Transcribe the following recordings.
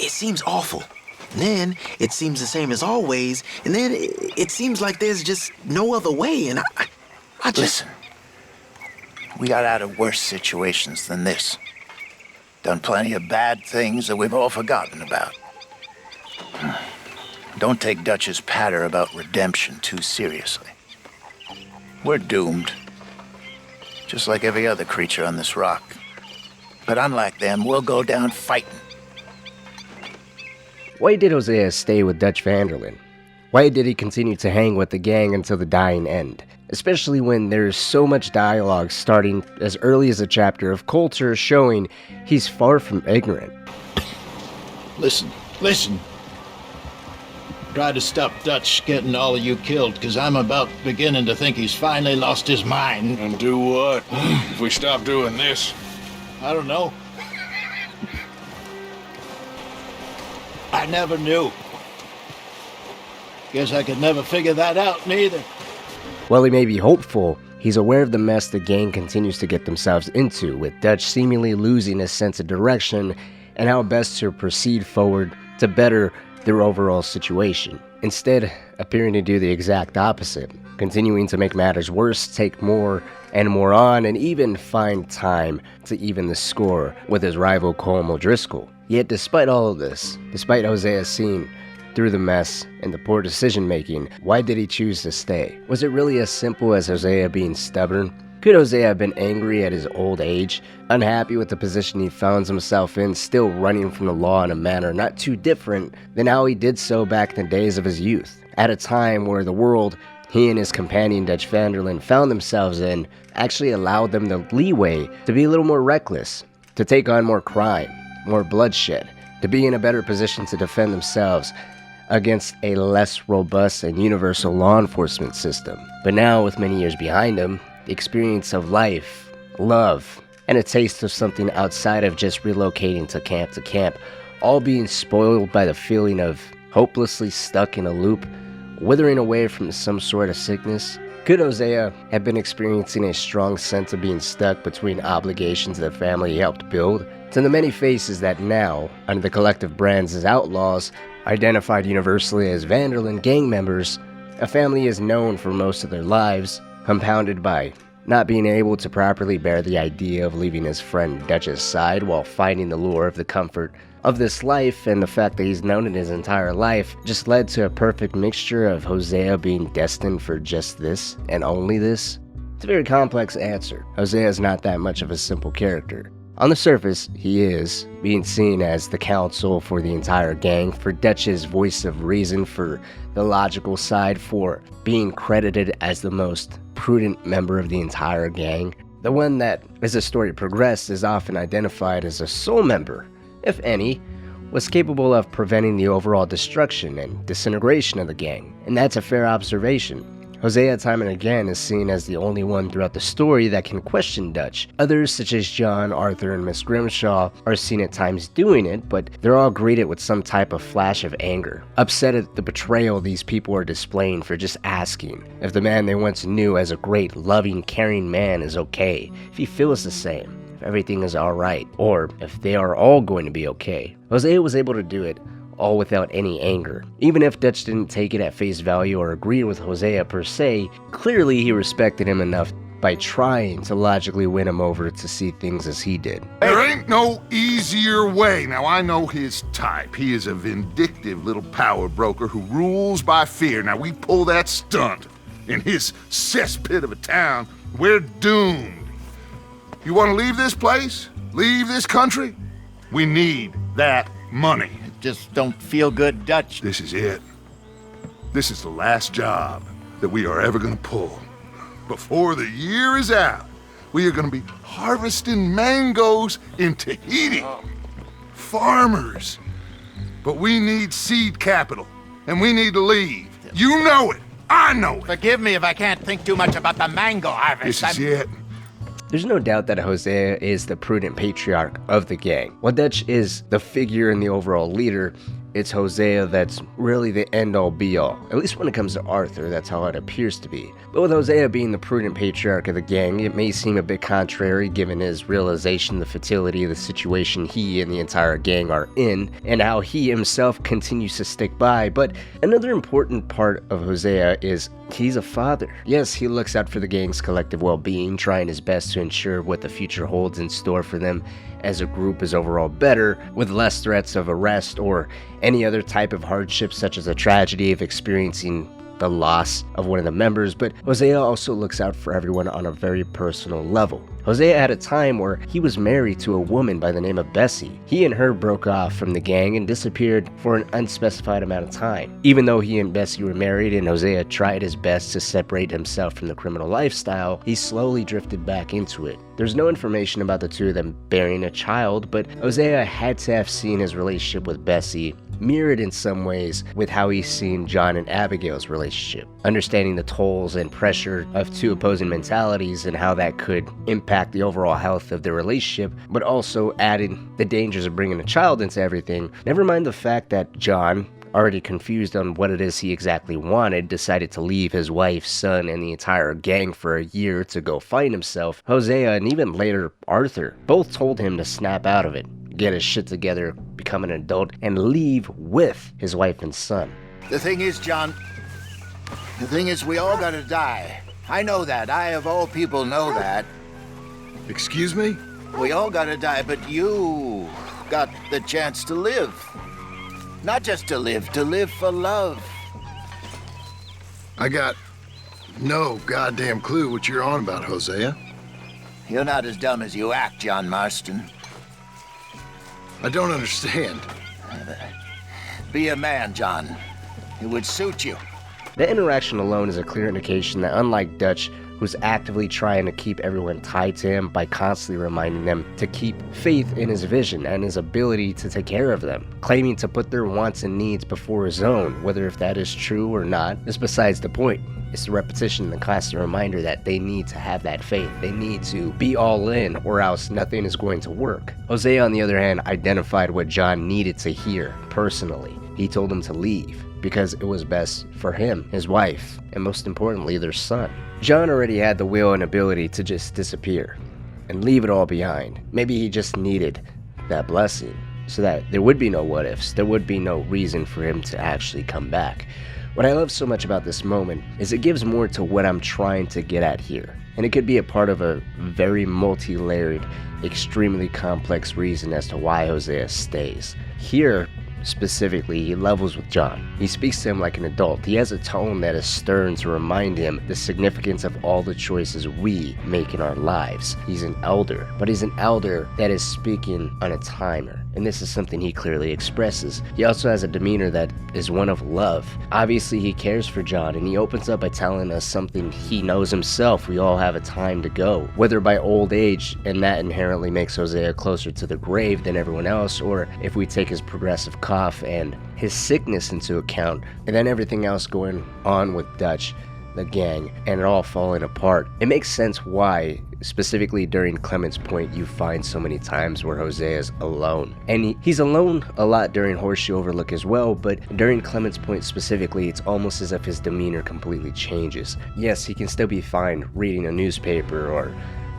it seems awful. And then it seems the same as always, and then it seems like there's just no other way, and I just... Listen, we got out of worse situations than this. Done plenty of bad things that we've all forgotten about. Don't take Dutch's patter about redemption too seriously. We're doomed. Just like every other creature on this rock. But unlike them, we'll go down fighting. Why did Hosea stay with Dutch van der Linde? Why did he continue to hang with the gang until the dying end? Especially when there's so much dialogue starting as early as a chapter of Colter showing he's far from ignorant. Listen. Try to stop Dutch getting all of you killed, because I'm about beginning to think he's finally lost his mind. And do what? If we stop doing this? I don't know. I never knew. Guess I could never figure that out, neither. While he may be hopeful, he's aware of the mess the gang continues to get themselves into, with Dutch seemingly losing his sense of direction and how best to proceed forward to better their overall situation. Instead, appearing to do the exact opposite, continuing to make matters worse, take more and more on, and even find time to even the score with his rival Colm O'Driscoll. Yet despite all of this, despite Hosea seeing through the mess and the poor decision making, why did he choose to stay? Was it really as simple as Hosea being stubborn? Could Hosea have been angry at his old age, unhappy with the position he found himself in, still running from the law in a manner not too different than how he did so back in the days of his youth, at a time where the world he and his companion Dutch van der Linde found themselves in actually allowed them the leeway to be a little more reckless, to take on more crime, more bloodshed, to be in a better position to defend themselves against a less robust and universal law enforcement system. But now, with many years behind him, the experience of life, love, and a taste of something outside of just relocating to camp, all being spoiled by the feeling of hopelessly stuck in a loop, withering away from some sort of sickness. Could Hosea have been experiencing a strong sense of being stuck between obligations the family he helped build to the many faces that now, under the collective brands as outlaws, identified universally as van der Linde gang members, a family is known for most of their lives, compounded by not being able to properly bear the idea of leaving his friend Dutch's side while finding the lure of the comfort of this life, and the fact that he's known it his entire life just led to a perfect mixture of Hosea being destined for just this and only this? It's a very complex answer. Hosea is not that much of a simple character. On the surface, he is, being seen as the counsel for the entire gang, for Dutch's voice of reason, for the logical side, for being credited as the most prudent member of the entire gang. The one that, as the story progressed, is often identified as a sole member, if any, was capable of preventing the overall destruction and disintegration of the gang. And that's a fair observation. Hosea time and again is seen as the only one throughout the story that can question Dutch. Others, such as John, Arthur, and Miss Grimshaw, are seen at times doing it, but they're all greeted with some type of flash of anger, upset at the betrayal these people are displaying for just asking if the man they once knew as a great, loving, caring man is okay, if he feels the same, if everything is alright, or if they are all going to be okay. Hosea was able to do it all without any anger. Even if Dutch didn't take it at face value or agree with Hosea per se, clearly he respected him enough by trying to logically win him over to see things as he did. There ain't no easier way. Now, I know his type. He is a vindictive little power broker who rules by fear. Now, we pull that stunt in his cesspit of a town, we're doomed. You want to leave this place? Leave this country? We need that money. Just don't feel good, Dutch. This is it. This is the last job that we are ever going to pull. Before the year is out, we are going to be harvesting mangoes in Tahiti. Farmers. But we need seed capital, and we need to leave. You know it. I know it. Forgive me if I can't think too much about the mango harvest. This is it. There's no doubt that Hosea is the prudent patriarch of the gang. While Dutch is the figure and the overall leader, it's Hosea that's really the end-all be-all. At least when it comes to Arthur, that's how it appears to be. But with Hosea being the prudent patriarch of the gang, it may seem a bit contrary given his realization of the futility of the situation he and the entire gang are in, and how he himself continues to stick by. But another important part of Hosea is he's a father. Yes, he looks out for the gang's collective well-being, trying his best to ensure what the future holds in store for them as a group is overall better, with less threats of arrest or any other type of hardship such as a tragedy of experiencing the loss of one of the members. But Hosea also looks out for everyone on a very personal level. Hosea had a time where he was married to a woman by the name of Bessie. He and her broke off from the gang and disappeared for an unspecified amount of time. Even though he and Bessie were married and Hosea tried his best to separate himself from the criminal lifestyle, he slowly drifted back into it. There's no information about the two of them bearing a child, but Hosea had to have seen his relationship with Bessie mirrored in some ways with how he's seen John and Abigail's relationship, understanding the tolls and pressure of two opposing mentalities and how that could impact the overall health of their relationship, but also adding the dangers of bringing a child into everything. Never mind the fact that John, already confused on what it is he exactly wanted, decided to leave his wife, son, and the entire gang for a year to go find himself. Hosea and even later Arthur both told him to snap out of it, get his shit together, become an adult, and leave with his wife and son. The thing is, John, we all gotta die. I know that. I, of all people, know that. Excuse me? We all gotta die, but you got the chance to live. Not just to live for love. I got no goddamn clue what you're on about, Hosea. You're not as dumb as you act, John Marston. I don't understand. Be a man, John. It would suit you. The interaction alone is a clear indication that unlike Dutch, who's actively trying to keep everyone tied to him by constantly reminding them to keep faith in his vision and his ability to take care of them, claiming to put their wants and needs before his own, whether if that is true or not is besides the point. It's the repetition and the constant reminder that they need to have that faith. They need to be all in or else nothing is going to work. Hosea, on the other hand, identified what John needed to hear personally. He told him to leave because it was best for him, his wife, and most importantly, their son. John already had the will and ability to just disappear and leave it all behind. Maybe he just needed that blessing so that there would be no what ifs. There would be no reason for him to actually come back. What I love so much about this moment is it gives more to what I'm trying to get at here. And it could be a part of a very multi-layered, extremely complex reason as to why Hosea stays. Here, specifically, he levels with John. He speaks to him like an adult. He has a tone that is stern to remind him the significance of all the choices we make in our lives. He's an elder, but he's an elder that is speaking on a timer. And this is something he clearly expresses. He also has a demeanor that is one of love. Obviously, he cares for John, and he opens up by telling us something he knows himself. We all have a time to go, whether by old age, and that inherently makes Hosea closer to the grave than everyone else, or if we take his progressive cough and his sickness into account, and then everything else going on with Dutch, the gang, and it all falling apart. It makes sense why, specifically during Clement's Point, you find so many times where Hosea's alone. And he's alone a lot during Horseshoe Overlook as well, but during Clement's Point specifically, it's almost as if his demeanor completely changes. Yes, he can still be fine reading a newspaper or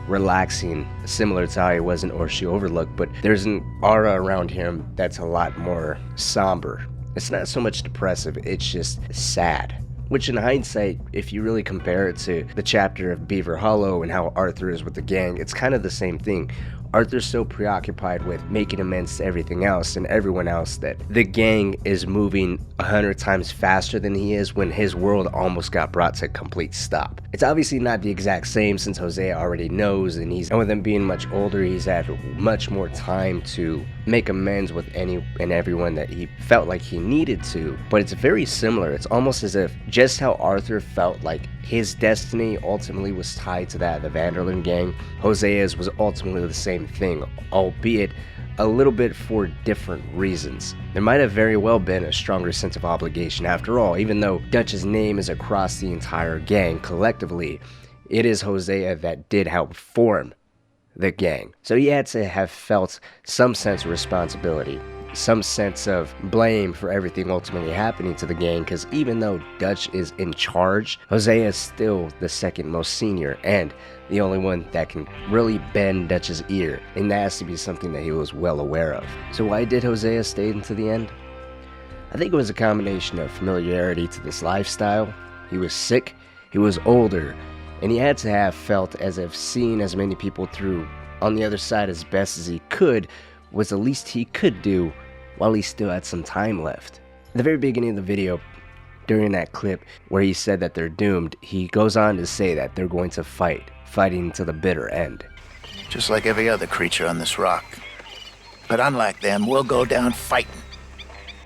relaxing, similar to how he was in Horseshoe Overlook, but there's an aura around him that's a lot more somber. It's not so much depressive, it's just sad. Which in hindsight, if you really compare it to the chapter of Beaver Hollow and how Arthur is with the gang, it's kind of the same thing. Arthur's so preoccupied with making amends to everything else and everyone else that the gang is moving 100 times faster than he is when his world almost got brought to a complete stop. It's obviously not the exact same since Hosea already knows, and with him being much older, he's had much more time to make amends with any and everyone that he felt like he needed to, but it's very similar. It's almost as if just how Arthur felt like his destiny ultimately was tied to that of the Vanderlyn gang, Hosea's was ultimately the same thing, albeit a little bit for different reasons. There might have very well been a stronger sense of obligation. After all, even though Dutch's name is across the entire gang collectively, it is Hosea that did help form the gang. So he had to have felt some sense of responsibility. some sense of blame for everything ultimately happening to the gang, because even though Dutch is in charge, Hosea is still the second most senior and the only one that can really bend Dutch's ear, and that has to be something that he was well aware of. So why did Hosea stay until the end? I think it was a combination of familiarity to this lifestyle. He was sick, he was older, and he had to have felt as if seeing as many people through on the other side as best as he could was the least he could do while he still had some time left. At the very beginning of the video, during that clip where he said that they're doomed, he goes on to say that they're going to fighting to the bitter end. Just like every other creature on this rock. But unlike them, we'll go down fighting.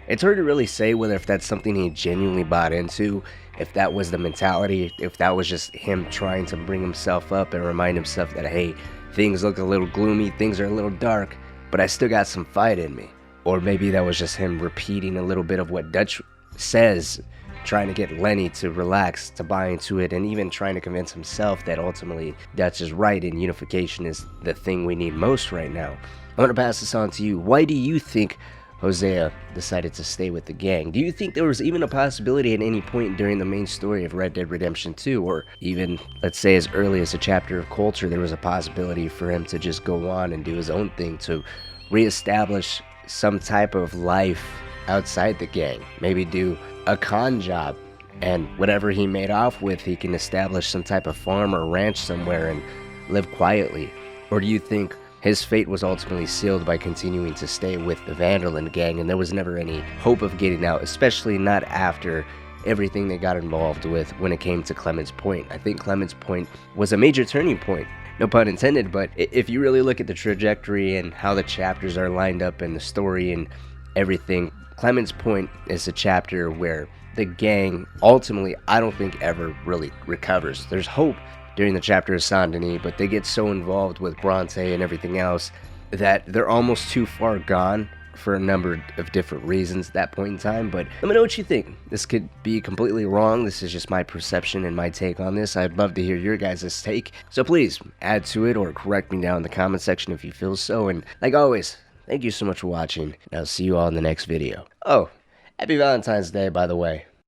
It's hard to really say whether if that's something he genuinely bought into, if that was the mentality, if that was just him trying to bring himself up and remind himself that, hey, things look a little gloomy, things are a little dark, but I still got some fight in me. Or maybe that was just him repeating a little bit of what Dutch says, trying to get Lenny to relax, to buy into it, and even trying to convince himself that ultimately Dutch is right and unification is the thing we need most right now. I'm going to pass this on to you. Why do you think Hosea decided to stay with the gang? Do you think there was even a possibility at any point during the main story of Red Dead Redemption 2, or even, let's say, as early as a chapter of Colter, there was a possibility for him to just go on and do his own thing to reestablish some type of life outside the gang? Maybe do a con job, and whatever he made off with, he can establish some type of farm or ranch somewhere and live quietly? Or do you think his fate was ultimately sealed by continuing to stay with the Vanderland gang, and there was never any hope of getting out, especially not after everything they got involved with when it came to Clemens Point? I think Clemens Point was a major turning point, no pun intended, but if you really look at the trajectory and how the chapters are lined up and the story and everything, Clemens Point is a chapter where the gang ultimately, I don't think, ever really recovers. There's hope during the chapter of Saint Denis, but they get so involved with Bronte and everything else that they're almost too far gone for a number of different reasons at that point in time. But let me know what you think. This could be completely wrong. This is just my perception and my take on this. I'd love to hear your guys' take, so please add to it or correct me down in the comment section if you feel so. And like always, thank you so much for watching, and I'll see you all in the next video. Oh, happy Valentine's Day, by the way.